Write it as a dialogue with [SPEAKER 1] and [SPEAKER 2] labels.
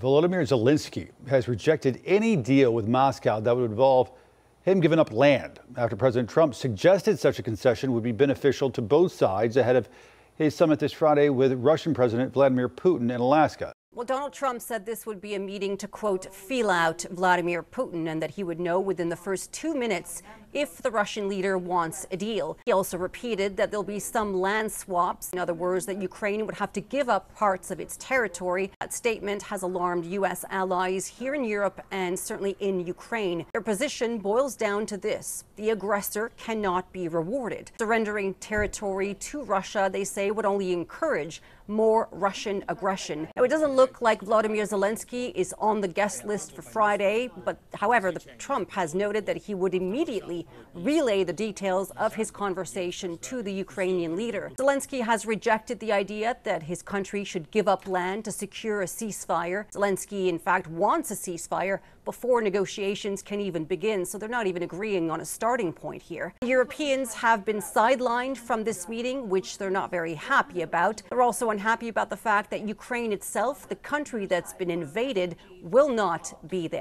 [SPEAKER 1] Volodymyr Zelenskyy has rejected any deal with Moscow that would involve him giving up land after President Trump suggested such a concession would be beneficial to both sides ahead of his summit this Friday with Russian President Vladimir Putin in Alaska.
[SPEAKER 2] Well, Donald Trump said this would be a meeting to, quote, feel out Vladimir Putin, and that he would know within the first 2 minutes if the Russian leader wants a deal. He also repeated that there'll be some land swaps. In other words, that Ukraine would have to give up parts of its territory. That statement has alarmed U.S. allies here in Europe and certainly in Ukraine. Their position boils down to this: the aggressor cannot be rewarded. Surrendering territory to Russia, they say, would only encourage more Russian aggression. Now, it doesn't look like Volodymyr Zelenskyy is on the guest list for Friday, but however, Trump has noted that he would immediately relay the details of his conversation to the Ukrainian leader. Zelenskyy has rejected the idea that his country should give up land to secure a ceasefire. Zelenskyy, in fact, wants a ceasefire before negotiations can even begin, so they're not even agreeing on a starting point here. Europeans have been sidelined from this meeting, which they're not very happy about. They're also unhappy about the fact that Ukraine itself, the country that's been invaded, will not be there.